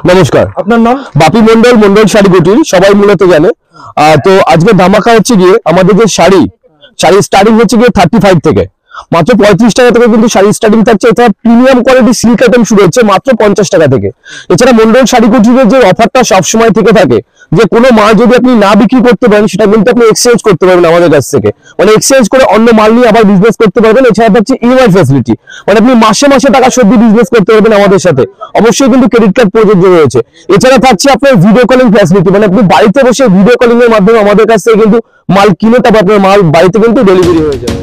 নমস্কার, আপনার নাম? বাপি মন্ডল, মন্ডল শাড়ি কুটির, সবাই মূলত জানে। তো আজকে ধামাকা হচ্ছে গিয়ে আমাদের যে শাড়ি স্টার্টিং হচ্ছে গিয়ে 35 থেকে মাত্র 35 টাকা থেকে কিন্তু শাড়ি স্টার্টিং থাকছে। এছাড়া প্রিমিয়াম কোয়ালিটি সিল্ক আইটেম শুরু হচ্ছে মাত্র 50 টাকা থেকে। এছাড়া মন্ডল শাড়ি কুটিরের যে অফারটা সবসময় থেকে থাকে যে কোনো মাল যদি আপনি না বিক্রি করতে পারেন সেটা কিন্তু আপনি এক্সচেঞ্জ করতে পারবেন আমাদের কাছ থেকে, মানে এক্সচেঞ্জ করে অন্য মাল নিয়ে আবার বিজনেস করতে পারবেন। এছাড়া হচ্ছে ইএমআই ফ্যাসিলিটি, মানে আপনি মাসে মাসে টাকা শোধ দিয়ে বিজনেস করতে পারবেন আমাদের সাথে। অবশ্যই কিন্তু ক্রেডিট কার্ড প্রযোজ্য রয়েছে। এছাড়া থাকছে আপনার ভিডিও কলিং ফ্যাসিলিটি, মানে আপনি বাড়িতে বসে ভিডিও কলিং এর মাধ্যমে আমাদের কাছ থেকে কিন্তু মাল কিনে তারপর আপনার মাল বাড়িতে কিন্তু ডেলিভারি হয়ে যাবে।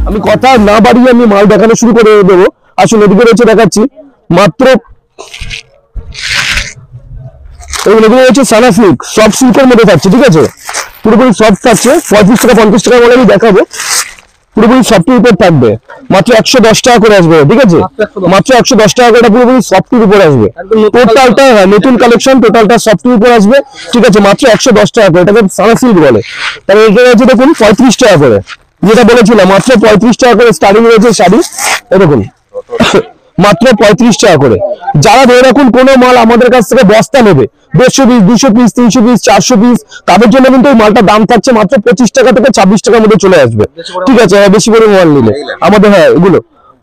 আমি কথা না বাড়িয়ে আমি মাল দেখানো শুরু করে দেবো। আসুন এদিকে রয়েছে, দেখাচ্ছি মাত্র এগুলো হচ্ছে সানা সিল্ক, সফট সিল্কের মধ্যে থাকছে, ঠিক আছে, পুরোপুরি সফট থাকছে। 35 টাকা 50 টাকা বলে আমি দেখাবো, পুরোপুরি সফটের উপর থাকবে। মাত্র 110 টাকা করে আসবে, ঠিক আছে, মাত্র 110 টাকা করে পুরোপুরি সফটের উপর আসবে। টোটালটা নতুন কালেকশন, টোটালটা সফটের উপর আসবে, ঠিক আছে, মাত্র 110 টাকা করে। এটাকে সানা সিল্ক বলে। তাহলে এটা হচ্ছে দেখুন 35 টাকা করে, যেটা বলেছিলাম মাত্র 35 টাকা করে স্টার্টিং রয়েছে শাড়ি। এরকম মাত্র 35 টাকা করে। যারা ধরে রাখুন কোনো মাল আমাদের কাছ থেকে বস্তা নেবে 150 পিস, 200 পিস, 300 পিস, 400 পিস, তাদের জন্য কিন্তু এই মালটার দাম থাকছে মাত্র 25 টাকা থেকে 26 টাকার মধ্যে চলে আসবে, ঠিক আছে। বেশি করে মাল নিলে আমাদের, হ্যাঁ, এগুলো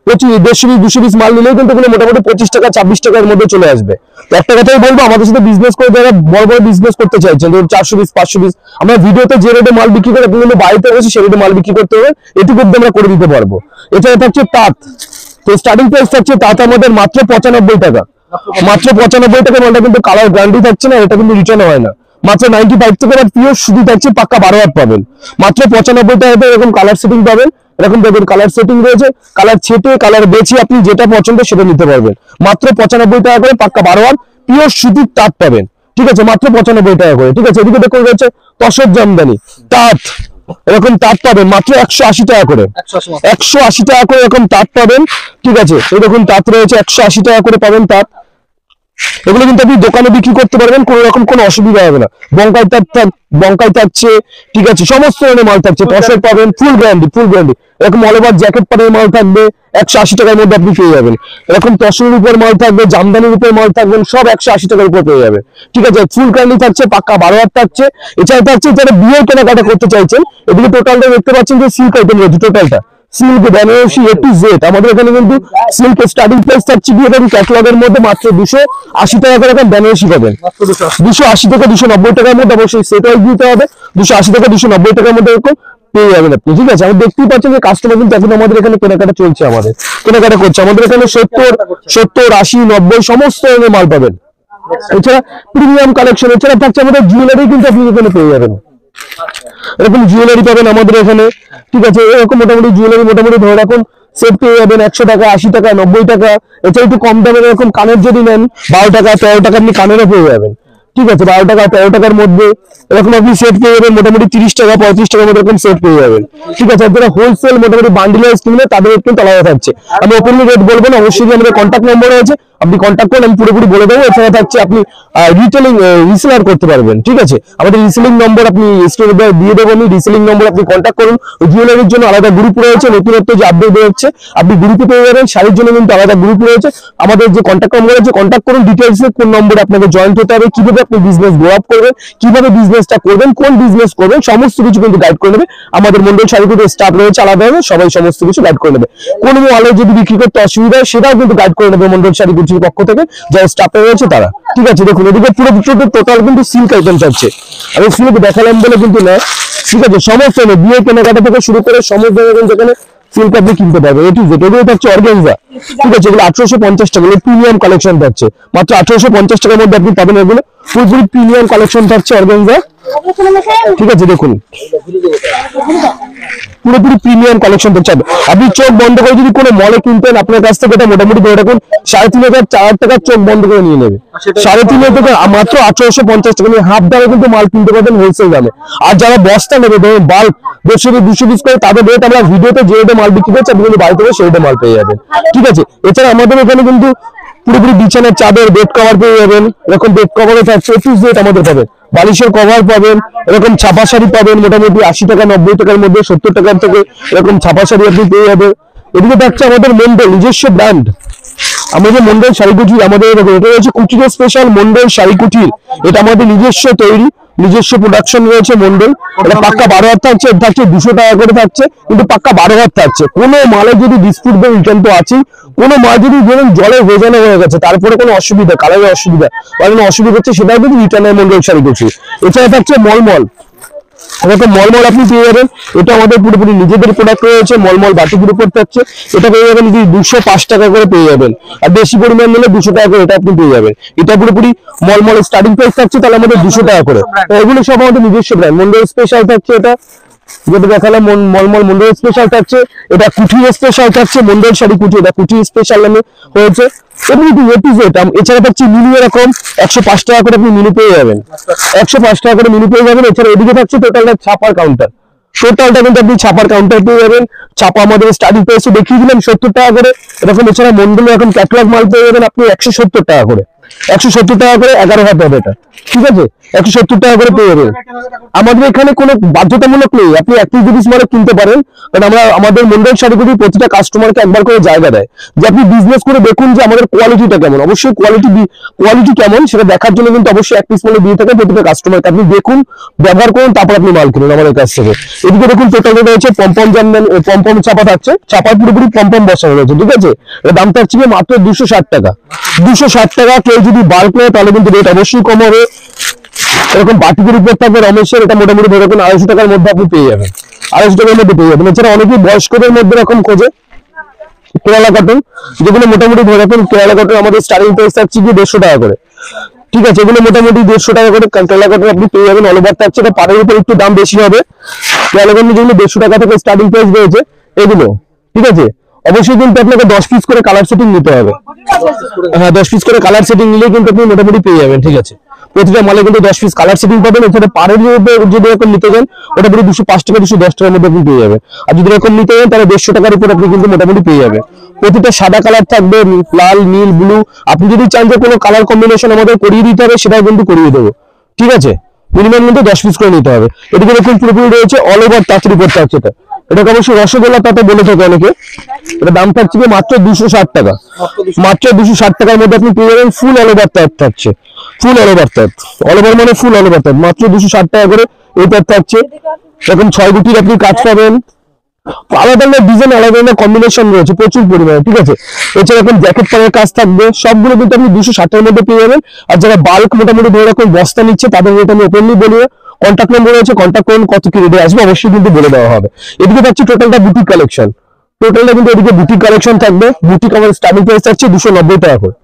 150 পিস, 200 পিস মাল নিলেও কিন্তু এগুলো মোটামুটি 25 টাকা 26 টাকার মধ্যে চলে আসবে। তো একটা কথাই বলবো, আমাদের সাথে বিজনেস করে যারা বড় বড় বিজনেস করতে চাইছেন, ধরুন 400 পিস, 500 পিস, আমরা ভিডিওতে যে রেটে মাল বিক্রি করে আপনি কিন্তু বাড়িতে বসে সেই রেটে মাল বিক্রি করতে হবে, এটুকু আমরা করে দিতে পারবো। এটা থাকছে তাঁত, তো স্টার্টিং প্রাইস থাকছে তাঁত আমাদের মাত্র 95 টাকা, মাত্র 95 টাকা। মালটা কিন্তু কালার গ্যারান্টি থাকছে না, এটা কিন্তু রিটার্ন হয় না। মাত্র 95 থেকে পিওর শুধু থাকছে, পাক্কা 12 হাত পাবেন মাত্র 95 টাকাতে। এরকম কালার সেটিং পাবেন, এরকম দেখুন কালার সেটিং রয়েছে, কালার ছেটে কালার বেছে আপনি যেটা পছন্দ সেটা নিতে পারবেন। মাত্র 95 টাকা করে পাক্কা 12 হাত পিওর সুতির তাঁত পাবেন, ঠিক আছে, মাত্র 95 টাকা করে, ঠিক আছে। এদিকে দেখুন রয়েছে তসর জামদানি তাঁত, এরকম তাঁত পাবেন মাত্র 180 টাকা করে, 180 টাকা করে এরকম তাঁত পাবেন, ঠিক আছে। এরকম তাঁত রয়েছে 180 টাকা করে পাবেন তাঁত। এগুলো কিন্তু আপনি দোকানে বিক্রি করতে পারবেন, কোনো রকম কোনো অসুবিধা হবে না। বঙ্কাই থাকছে, ঠিক আছে, সমস্ত ধরনের মাল থাকছে। তসর পাবেন ফুল গ্যারান্টি, ফুল গ্যারান্টি। এরকম অল ওভার জ্যাকেট পাড়ের মাল থাকবে 180 টাকার মধ্যে আপনি পেয়ে যাবেন। এরকম তসরের উপর মাল থাকবে, জামদানির উপর মাল থাকবেন, সব 180 টাকার উপর পেয়ে যাবে, ঠিক আছে। ফুল গ্যারান্টি থাকছে, পাক্কা 12 হাত থাকছে। এছাড়া থাকছে যারা বিয়ে কেনাকাটা করতে চাইছেন, এদিকে টোটালটা দেখতে পাচ্ছেন যে সিল্ক আইটেম রয়েছে, টোটালটা silk Banarasi A to Z। আমাদের এখানে কিন্তু সিল্ক স্টার্টিং প্রাইস থাকছে কি এরকম ক্যাটালগের মধ্যে মাত্র 280 টাকা করে এখন বেনারসি পাবেন, 280 থেকে 290 টাকার মধ্যে। অবশ্যই সেট ওয়াইজ দিতে হবে, 280 থেকে 290 টাকার মধ্যে এরকম পেয়ে যাবেন আপনি, ঠিক আছে। আমি দেখতেই পাচ্ছেন যে কাস্টমার কিন্তু এখন আমাদের এখানে কেনাকাটা চলছে, আমাদের কেনাকাটা করছে। আমাদের এখানে 70, 80, 90 সমস্ত ধরনের মাল পাবেন। এছাড়া প্রিমিয়াম কালেকশন, এছাড়া থাকছে আমাদের জুয়েলারি কিন্তু আপনি এখানে পেয়ে যাবেন, এরকম জুয়েলারি পাবেন আমাদের এখানে, ঠিক আছে। এরকম মোটামুটি জুয়েলারি মোটামুটি ধরে রাখুন সেট পেয়ে যাবেন 100 টাকা, 80 টাকা, 90 টাকা। এছাড়া একটু কম দামের এরকম কানের যদি নেন 12 টাকা, 13 টাকা আপনি কানেরও পেয়ে যাবেন, ঠিক আছে, 12 টাকা 13 টাকার মধ্যে এরকম আপনি সেট পেয়ে যাবেন। মোটামুটি 30 টাকা 35 টাকার মধ্যে এরকম সেট পেয়ে যাবেন, ঠিক আছে। যারা হোলসেল মোটামুটি বান্ডিল ওয়াইজ কিনলে তাদের কিন্তু আলাদা থাকছে। আমি ওপেনলি রেট বলবো না, অবশ্যই আমাদের কন্ট্যাক্ট নম্বর আছে, আপনি কন্ট্যাক্ট করুন, আমি পুরোপুরি বলে দেবো। এছাড়া থাকছে আপনি রিটেলিং রিসেলার করতে পারবেন, ঠিক আছে। আমাদের রিসেলিং নম্বর আপনি স্ক্রিনে দিয়ে দেবো, আমি রিসেলিং নম্বর আপনি কন্ট্যাক্ট করুন। জুয়েলারির জন্য আলাদা গ্রুপ রয়েছে, নতুনত্ব যে আপডেট বেরোচ্ছে আপনি গ্রুপে পেয়ে যাবেন। শাড়ির জন্য কিন্তু আলাদা গ্রুপ রয়েছে। আমাদের যে কন্ট্যাক্ট নম্বর আছে কন্ট্যাক্ট করুন, ডিটেলসে কোন নম্বরে আপনাকে জয়েন্ট হতে হবে, কিভাবে আপনি বিজনেস গ্রো আপ করবেন, কিভাবে বিজনেসটা করবেন, কোন বিজনেস করবেন, সমস্ত কিছু কিন্তু গাইড করে নেবে আমাদের মন্ডল শাড়ি কুটির স্টাফ রয়েছে আলাদাভাবে, সবাই সমস্ত কিছু গাইড করে নেবে। কোনো মালে যদি বিক্রি করতে অসুবিধা হয় সেটাও কিন্তু গাইড করে নেবে মন্ডল শাড়ি কুটির পক্ষ থেকে যারা স্টাফে রয়েছে তারা, ঠিক আছে। দেখুন এদিকে পুরো টোটাল কিন্তু সিল্ক আইটেম থাকছে। আমি সিল্ক দেখালাম বলে কিন্তু না, ঠিক আছে, সমস্ত বিয়ে কেনাকাটা থেকে শুরু করে সমস্ত যেখানে সিল্ক আপনি কিনতে পারবেন A to Z। এগুলো থাকছে অর্গানজা, ঠিক আছে, এগুলো 1850 টাকা, প্রিমিয়াম কালেকশন থাকছে মাত্র 1850 টাকার মধ্যে আপনি পাবেন। এগুলো পুরোপুরি প্রিমিয়াম কালেকশন থাকছে অর্গানজা, ঠিক আছে। দেখুন পুরোপুরি প্রিমিয়াম কালেকশন থাকছে। আপনি চোখ বন্ধ করে যদি কোনো মলে কিনতেন আপনার কাছ থেকে এটা মোটামুটি ধরে রাখুন 3,500-4,000 টাকার চোখ বন্ধ করে নিয়ে নেবে। 3,500 থেকে মাত্র 1850 টাকা নিয়ে হাফ দামে কিন্তু মাল কিনতে পারবেন হোলসেল দামে। আর যারা বস্তা নেবে ধরুন বাল্ক 100-200 পিস করে তাদের রেট আমরা ভিডিওতে যে রেটে মাল বিক্রি করছি আপনি কিন্তু বাড়ি থেকে সেই রেটে মাল পেয়ে যাবেন। ঠিক আছে, এছাড়া আমাদের এখানে কিন্তু পুরোপুরি বিছানার চাদর বেড কভার পেয়ে যাবেন, এরকম বেড কভারও থাকছে A to Z আমাদের পাবেন, বালিশের কভার পাবেন, এরকম ছাপা শাড়ি পাবেন মোটামুটি 80 টাকা 90 টাকার মধ্যে, 70 টাকার থেকে এরকম ছাপা শাড়ি আপনি পেয়ে যাবেন। এদিকে থাকছে আমাদের মন্ডল নিজস্ব ব্র্যান্ড, আমাদের মন্ডল শাড়ি কুটির, আমাদের এটা রয়েছে কুটির স্পেশাল মন্ডল শাড়ি কুটির, এটা আমাদের নিজস্ব তৈরি নিজস্ব প্রোডাকশন রয়েছে মন্ডল। এটা পাক্কা 12 হাত থাকছে, এটা থাকছে 200 টাকা করে থাকছে, কিন্তু পাক্কা 12 হাত থাকছে। কোনো মালে যদি ডিসপুট দেন রিটার্ন তো আছেই, কোনো মাল যদি ধরুন জলে ভেজানো হয়ে গেছে তারপরে কোনো অসুবিধা কালারের অসুবিধা বা কোনো অসুবিধা হচ্ছে সেটাও কিন্তু রিটার্নের মন্ডল শাড়ি কুটির। এছাড়া থাকছে মলমল, এরকম মলমল আপনি পেয়ে যাবেন, এটা আমাদের পুরোপুরি নিজেদের প্রোডাক্ট রয়েছে। মলমল বাটিকের উপর থাকছে, এটা পেয়ে যাবেন 205 টাকা করে পেয়ে যাবেন, আর বেশি পরিমাণ নিলে 200 টাকা করে এটা আপনি পেয়ে যাবেন। এটা পুরোপুরি মলমল স্টার্টিং প্রাইস থাকছে তাহলে আমাদের 200 টাকা করে। এগুলো সব আমাদের নিজস্ব ব্র্যান্ড। মন্ডল স্পেশাল থাকছে, এটা যেটা দেখালাম মলমল মন্ডল স্পেশাল থাকছে, এটা কুঠির স্পেশাল থাকছে, মন্ডল শাড়ি কুঠি, এটা কুঠি স্পেশাল নামে হয়েছে। এছাড়া থাকছে মিনি, এরকম 105 টাকা করে আপনি মিনি পেয়ে যাবেন, 105 টাকা করে মিনি পেয়ে যাবেন। এছাড়া এদিকে থাকছে টোটালটা ছাপার কাউন্টার, টোটালটা কিন্তু আপনি ছাপার কাউন্টার পেয়ে যাবেন। ছাপা আমাদের স্টার্টিং প্রাইসে দেখিয়ে দিলাম 70 টাকা করে, এরকম। এছাড়া মন্ডলে এখন ক্যাটালগ মাল পেয়ে যাবেন আপনি 170 টাকা করে, 170 টাকা করে 11 হাত হবে এটা, ঠিক আছে, 170 টাকা করে পেয়ে যাবেন। আমাদের এখানে কোনো বাধ্যতামূলক নেই, আপনি 1 পিস 2 পিস মাল কিনতে পারেন, কারণ আমরা আমাদের মন্ডল শাড়িগুলি প্রতিটা কাস্টমারকে একবার করে জায়গা দেয় যে আপনি বিজনেস করে দেখুন যে আমাদের কোয়ালিটিটা কেমন। অবশ্যই কোয়ালিটি কেমন সেটা দেখার জন্য কিন্তু অবশ্যই 1 পিস মালে দিয়ে থাকে প্রতিটা কাস্টমারকে, আপনি দেখুন ব্যবহার করুন তারপর আপনি মাল কিনুন আমাদের কাছ থেকে। এদিকে দেখুন টোটাল রয়েছে পম্পম জানবেন, পম্পম ছাপা থাকছে, ছাপার পুরোপুরি পম্পম বসানো রয়েছে, ঠিক আছে। এর দাম থাকছে মাত্র 260 টাকা, 260 টাকা। কেউ যদি বাল্ক নেয় তাহলে কিন্তু রেট অবশ্যই কম হবে। এরকম বাটিকের উপর থাকবে রমেশের, এটা মোটামুটি ধরে রাখুন 250 টাকার মধ্যে আপনি পেয়ে যাবেন, 250 টাকার মধ্যে পেয়ে যাবেন। এছাড়া অনেকেই বয়স্কদের মধ্যে এরকম খোঁজে কেরালা কটন, যেগুলো মোটামুটি ধরে রাখুন কেরালা কটন আমাদের স্টার্টিং প্রাইস থাকছে 150 টাকা করে, ঠিক আছে। এগুলো মোটামুটি 150 টাকা করে কেরালা কটন আপনি পেয়ে যাবেন, অল ওভার থাকছে। এটা পাড়ের উপর একটু দাম বেশি হবে, কেরালা কটন যেগুলো 150 টাকা থেকে স্টার্টিং প্রাইস রয়েছে এগুলো, ঠিক আছে। অবশ্যই কিন্তু আপনাকে 10 পিস করে কালার সেটিং নিতে হবে, হ্যাঁ 10 পিস করে কালার সেটিং নিলে কিন্তু আপনি মোটামুটি পেয়ে যাবেন, ঠিক আছে। প্রতিটা মালে কিন্তু 10 পিস কালার সেটিং পাবেন। এছাড়া পাড়ের যদি এরকম নিতে চান ওটা পুরো 205 টাকা 210 টাকার মধ্যে আপনি পেয়ে যাবেন। আর যদি এরকম নিতে চান তাহলে 150 টাকার উপর আপনি কিন্তু মোটামুটি পেয়ে যাবেন। প্রতিটা সাদা কালার থাকবে, লাল নীল ব্লু, আপনি যদি চান যে কোনো কালার কম্বিনেশন আমাদের করিয়ে দিতে হবে সেটাও কিন্তু করিয়ে দেবো, ঠিক আছে। মিনিমাম কিন্তু 10 পিস করে নিতে হবে। এদিকে দেখুন পুরোপুরি রয়েছে অল ওভার তাঁতের উপর থাকছে, এটাকে অবশ্যই রসগোল্লা তাতে বলে থাকে অনেকে। এটা দাম থাকছে মাত্র 260 টাকা, মাত্র 260 টাকার মধ্যে আপনি পেয়ে যাবেন। ফুল অল ওভার তাঁত থাকছে, ফুল অল ওভার তাঁত, অল ওভার মানে ফুল অল ওভার তাঁত, মাত্র 260 টাকা করে এই তাঁত থাকছে। এরকম 6 গুটির আপনি কাজ পাবেন, আলাদা আলাদা ডিজাইন আলাদা আলাদা কম্বিনেশন রয়েছে প্রচুর পরিমাণে, ঠিক আছে। এছাড়া এখন জ্যাকেট পাড়ের কাজ থাকবে, সবগুলো কিন্তু আপনি 260 টাকার মধ্যে পেয়ে যাবেন। আর যারা বাল্ক মোটামুটি ধরে রাখুন বস্তা নিচ্ছে তাদের রেট আমি ওপেনলি বলি, কন্ট্যাক্ট নম্বর রয়েছে, কন্ট্যাক্ট করুন, কত কি রেটে আসবে অবশ্যই কিন্তু বলে দেওয়া হবে। এদিকে থাকছে টোটালটা বুটিক কালেকশন, টোটালটা কিন্তু এদিকে বুটিক কালেকশন থাকবে। বুটিক আমার স্টার্টিং প্রাইস থাকছে 290 টাকা করে,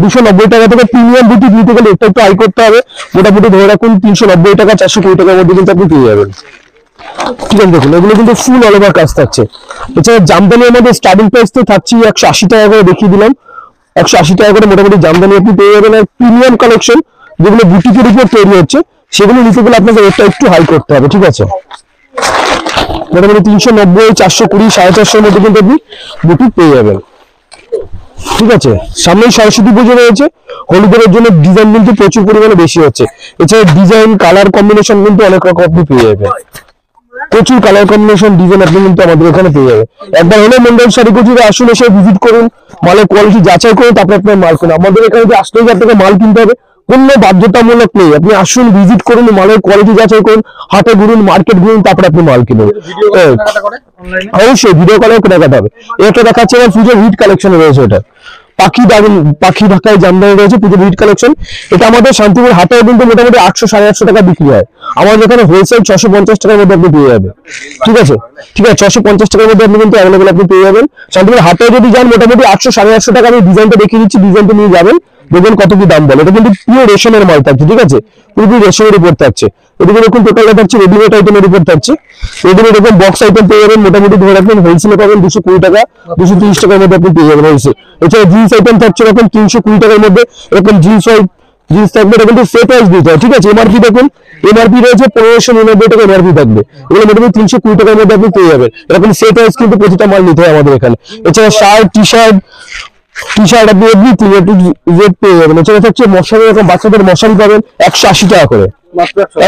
290 টাকা থেকে প্রিমিয়াম বুটিক নিতে গেলে এটা একটু হাই করতে হবে, মোটামুটি ধরে রাখুন 390 টাকা 420 টাকার মধ্যে কিন্তু আপনি পেয়ে যাবেন, ঠিক আছে। দেখুন এগুলো কিন্তু ফুল অল ওভার কাজ থাকছে। এছাড়া জামদানি আমাদের স্টার্টিং প্রাইস তো থাকছে 180 টাকা করে দেখিয়ে দিলাম, 180 টাকা করে মোটামুটি জামদানি আপনি পেয়ে যাবেন। আর প্রিমিয়াম কালেকশন যেগুলো বুটিকের উপর তৈরি হচ্ছে সেগুলো নিতে গেলে আপনাকে রেটটা একটু হাই করতে হবে, ঠিক আছে। মোটামুটি 390, 420, 450 মধ্যে কিন্তু আপনি বুটিক পেয়ে যাবেন, ঠিক আছে। সামনেই সরস্বতী পুজো রয়েছে, হলুদের জন্য ডিজাইন কিন্তু প্রচুর পরিমাণে বেশি হচ্ছে। এছাড়া ডিজাইন কালার কম্বিনেশন কিন্তু অনেক রকম আপনি পেয়ে যাবেন, প্রচুর কালার কম্বিনেশন ডিজাইন আপনি কিন্তু আমাদের এখানে পেয়ে যাবেন। একবার হলে মন্ডল শাড়ি কুটিরে আসুন, এসে ভিজিট করুন, মালের কোয়ালিটি যাচাই করুন, তারপর আপনার মাল কিনুন। আমাদের এখানে যে 80,000 টাকা মাল কিনতে হবে কোনো বাধ্যতামূলক নেই, আপনি আসুন ভিজিট করুন, মালের কোয়ালিটি যাচাই করুন, হাটে ঘুরুন, মার্কেট ঘুরুন, তারপর আপনি মাল কিনুন। অবশ্যই ভিডিও কলেও কেনাকাটা হবে। এটা দেখাচ্ছে আমার পুজোর হিট কালেকশন রয়েছে, এটা পাখি ঢাকায় জামদানি রয়েছে পুজোর হিট কালেকশন। এটা আমাদের শান্তিপুর হাটেও কিন্তু মোটামুটি 800 850 টাকা বিক্রি হয়, আমাদের এখানে হোলসেল 650 টাকার মধ্যে আপনি পেয়ে যাবেন, ঠিক আছে, ঠিক আছে। 650 টাকার মধ্যে আপনি কিন্তু অ্যাভেলেবল আপনি পেয়ে যাবেন। শান্তিপুর হাটেও যদি যান মোটামুটি 800 850 টাকা, আমি ডিজাইনটা দেখিয়ে দিচ্ছি, ডিজাইনটা নিয়ে যাবেন, দেখুন কত কি দাম বলে, এটা কিন্তু পিওর রেশমের মাল থাকছে, ঠিক আছে, পুরোপুরি রেশমের উপর থাকছে। এদিকে দেখুন টোটালটা থাকছে রেডিমেড আইটেমের উপর থাকছে। রেডিমেড এরকম বক্স আইটেম পেয়ে যাবেন, মোটামুটি ধরে রাখবেন হোলসেলে পাবেন 220 টাকা 230 টাকার মধ্যে আপনি পেয়ে যাবেন হোলসেল। এছাড়া জিন্স আইটেম থাকছে এরকম 320 টাকার মধ্যে, এরকম জিন্স থাকবে, এটা কিন্তু সেট ওয়াইজ দিতে হয়, ঠিক আছে। এমআরপি দেখুন, এমআরপি রয়েছে 1599 টাকা এমআরপি থাকবে, এগুলো মোটামুটি 320 টাকার মধ্যে আপনি পেয়ে যাবেন। এরকম সেট ওয়াইজ কিন্তু প্রতিটা মাল নিতে হয় আমাদের এখানে। এছাড়া শার্ট টি শার্ট আপনি এভরিথিং রেট পেয়ে যাবেন। এছাড়া হচ্ছে মশারি, এরকম বাচ্চাদের মশারি পাবেন 180 টাকা করে,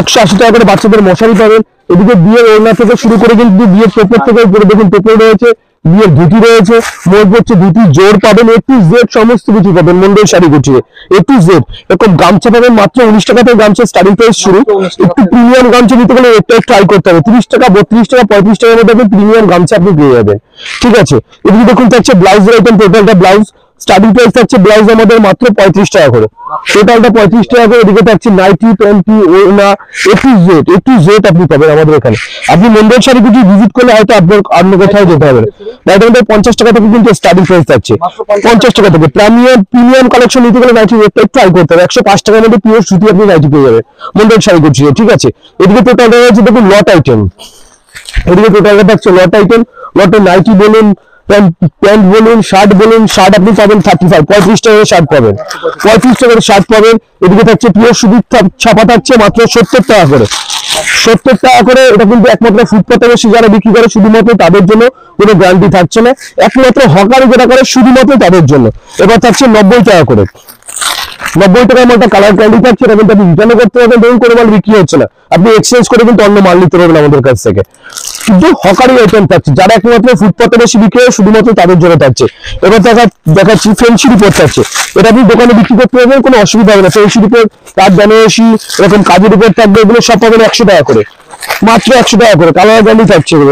180 টাকা করে বাচ্চাদের মশারি পাবেন। এদিকে বিয়ের ওড়না থেকে শুরু করে কিন্তু বিয়ের টোপর থেকে উপরে দেখুন টোপর রয়েছে, বিয়ের ধুতি রয়েছে, মোট হচ্ছে ধুতি জোর পাবেন, A to Z সমস্ত কিছু পাবেন মন্ডল শাড়ি গুছিয়ে A to Z। এরকম গামছা পাবেন মাত্র 19 টাকা থেকে, গামছা স্টার্টিং প্রাইস শুরু। একটু প্রিমিয়াম গামছা নিতে গেলে এটা ট্রাই করতে হবে, 30 টাকা 32 টাকা 35 টাকার মধ্যে আপনি প্রিমিয়াম গামছা আপনি পেয়ে যাবেন, ঠিক আছে। এদিকে দেখুন থাকছে ব্লাউজের আইটেম, টোটালটা ব্লাউজ স্টার্টিং প্রাইস থাকছে ব্লাউজ আমাদের মাত্র 35 টাকা করে, টোটালটা 35 টাকা করে। এদিকে থাকছে নাইটি, প্যান্টি, ওড়না A to Z আপনি পাবেন আমাদের এখানে। আপনি মন্ডল শাড়ি কিছু ভিজিট করলে হয়তো আপনার অন্য কোথাও যেতে হবে না। নাইটি 50 টাকা থেকে কিন্তু স্টার্টিং প্রাইস থাকছে, 50 টাকা থেকে। প্রিমিয়াম কালেকশন নিতে গেলে নাইটি রেটটা ট্রাই করতে হবে, 105 টাকার মধ্যে পিওর সুতি আপনি নাইটি পেয়ে যাবেন মন্ডল শাড়ি করছি, ঠিক আছে। এদিকে টোটালটা হচ্ছে দেখুন লট আইটেম, এদিকে টোটালটা থাকছে লট আইটেম, লটে নাইটি বলুন, প্যান্ট বলুন, শার্ট বলুন, শার্ট আপনি পাবেন 35 টাকা শার্ট পাবেন, 35 টাকার শার্ট পাবেন। এদিকে থাকছে পিওর সুতির ছাপা থাকছে মাত্র 70 টাকা করে, 70 টাকা করে। এটা কিন্তু একমাত্র ফুটপাতে বসে যারা বিক্রি করে শুধুমাত্র তাদের জন্য, কোনো গ্যারান্টি থাকছে না, একমাত্র হকারি যেটা করে শুধুমাত্র তাদের জন্য। এবার থাকছে 90 টাকা করে, 90 টাকার মালটা কালার গ্যারান্টি থাকছে, এটা কিন্তু আপনি রিটার্ন করতে পারবেন। ধরুন কোনো মাল বিক্রি হচ্ছে না, আপনি এক্সচেঞ্জ করে কিন্তু অন্য মাল নিতে পারবেন আমাদের কাছ থেকে, কিন্তু হকারি আইটেম থাকছে, যারা একমাত্র ফুটপাতে বেশি বিক্রি হয় শুধুমাত্র তাদের জন্য থাকছে। এবার দেখাচ্ছি ফেন্সির উপর থাকছে, এটা আপনি দোকানে বিক্রি করতে পারবেন, কোনো অসুবিধা হবে না। ফেন্সির উপর তার বেনারসি এরকম কাজের উপর থাকবে, এগুলো সব পাবেন 100 টাকা করে, মাত্র 100 টাকা করে। কালার গ্যারান্টি থাকছে, এগুলো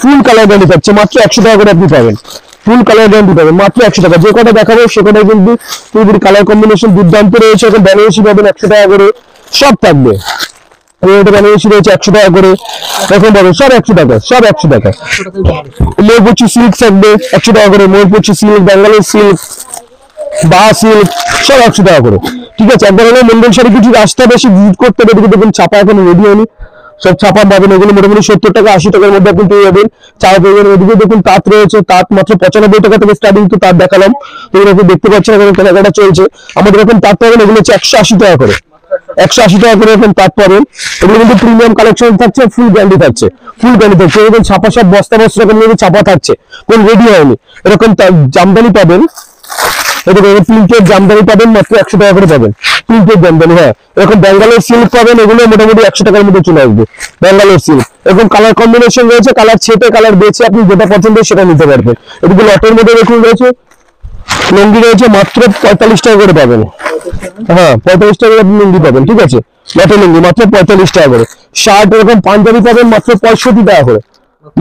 ফুল কালার গ্যারান্টি থাকছে, মাত্র 100 টাকা করে আপনি পাবেন, ফুল কালার গ্যারান্টি পাবেন মাত্র 100 টাকা। যে কটা দেখাবো সে কটাই কিন্তু পুরোপুরি কালার কম্বিনেশন দুর্দান্ত রয়েছে। এখন বেনারসি পাবেন 100 টাকা করে, সব থাকবে। বেনারসি রয়েছে 100 টাকা করে, এখন পাবেন সব 100 টাকা, সব 100 টাকা। ময়ূরপঞ্চি সিল্ক থাকবে 100 টাকা করে, ময়ূরপঞ্চি সিল্ক, ব্যাঙ্গালোর সিল্ক, বা সিল্ক, সব 100 টাকা করে, ঠিক আছে। একবার হলে মন্ডল শাড়ি কিছু রাস্তা বেশি ভিজিট করতে হবে। এদিকে দেখুন ছাপা এখন রেডি হয়নি, সব ছাপা পাবেন, এগুলো মোটামুটি 70 টাকা 80 টাকার মধ্যে আপনি পেয়ে যাবেন। চাপা পেয়ে যাবেন। এদিকে দেখুন তাঁত রয়েছে, তাঁত মাত্র 95 টাকা থেকে স্টার্টিং, তো তাঁত দেখালাম, তো এগুলো দেখতে পাচ্ছেন এখন কেনাকাটা চলছে আমাদের। এখন তাঁত পাবেন, এগুলো হচ্ছে 180 টাকা করে, 180 টাকা করে এখন তাঁত পাবেন। এগুলো কিন্তু প্রিমিয়াম কালেকশন থাকছে, ফুল গ্যারান্টি থাকছে, ফুল গ্যারান্টি থাকছে। এরকম ছাপা সব বস্তা এরকম ছাপা থাকছে, কোন রেডি হয়নি। এরকম জামদানি পাবেন, প্রিন্টেড জামদানি পাবেন মাত্র 100 টাকা করে পাবেন, প্রিন্টেড জামদানি। হ্যাঁ, এরকম ব্যাঙ্গালোর সিল্ক পাবেন, এগুলো মোটামুটি 100 টাকার মধ্যে চলে আসবে ব্যাঙ্গালোর সিল্ক। এরকম কালার কম্বিনেশন রয়েছে, কালার ছেটে কালার বেছে আপনি যেটা পছন্দ সেটা নিতে পারবেন। এদিকে লটের মধ্যে দেখুন রয়েছে লুঙ্গি রয়েছে, মাত্র 45 টাকা করে পাবেন। হ্যাঁ, 45 টাকা করে আপনি লুঙ্গি পাবেন, ঠিক আছে। লটের লুঙ্গি মাত্র 45 টাকা করে। শার্ট এরকম পাঞ্জাবি পাবেন মাত্র 65 টাকা করে,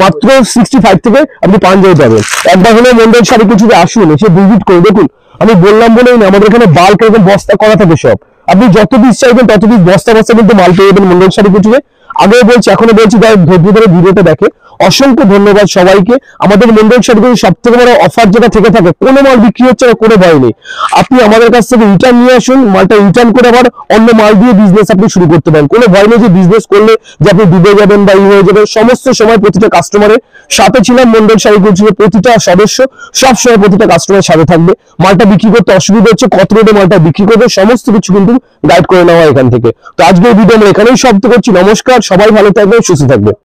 মাত্র 65 থেকে আপনি পাঞ্জাবি পাবেন। একবার হলে মন্ডল শাড়ি কুচিতে আসুন, এসে ভিজিট করে দেখুন। আমি বললাম বলেই না, আমাদের এখানে বাল্ক এরকম বস্তা করা থাকে সব, আপনি যত পিস চাইবেন তত পিস বস্তা বস্তা কিন্তু মাল পেয়ে যাবেন মন্ডল শাড়ি কুচিতে। আগেও বলছি এখনো বলছি, তাই ধৈর্য ধরে ভিডিওটা দেখে অসংখ্য ধন্যবাদ সবাইকে। আমাদের মন্ডল শাড়ি কুচির সব থেকে বড় অফার যেটা থেকে থাকে, কোনো মাল বিক্রি হচ্ছে না কোনো ভয় নেই, আপনি আমাদের কাছ থেকে রিটার্ন নিয়ে আসুন, মালটা রিটার্ন করে আবার অন্য মাল দিয়ে বিজনেস আপনি শুরু করতে পারেন। কোনো ভয় নেই যে বিজনেস করলে যে আপনি ডুবে যাবেন বা ই হয়ে যাবেন। সমস্ত সময় প্রতিটা কাস্টমারের সাথে ছিলাম মন্ডল শাড়ি কুচির, প্রতিটা সদস্য সব সময় প্রতিটা কাস্টমারের সাথে থাকবে। মালটা বিক্রি করতে অসুবিধা হচ্ছে, কত রেটে মালটা বিক্রি করবে সমস্ত কিছু কিন্তু গাইড করে নেওয়া এখান থেকে। তো আজকের ভিডিও আমরা এখানেই সমাপ্ত করছি। নমস্কার, সবাই ভালো থাকবেন, সুস্থ থাকবেন।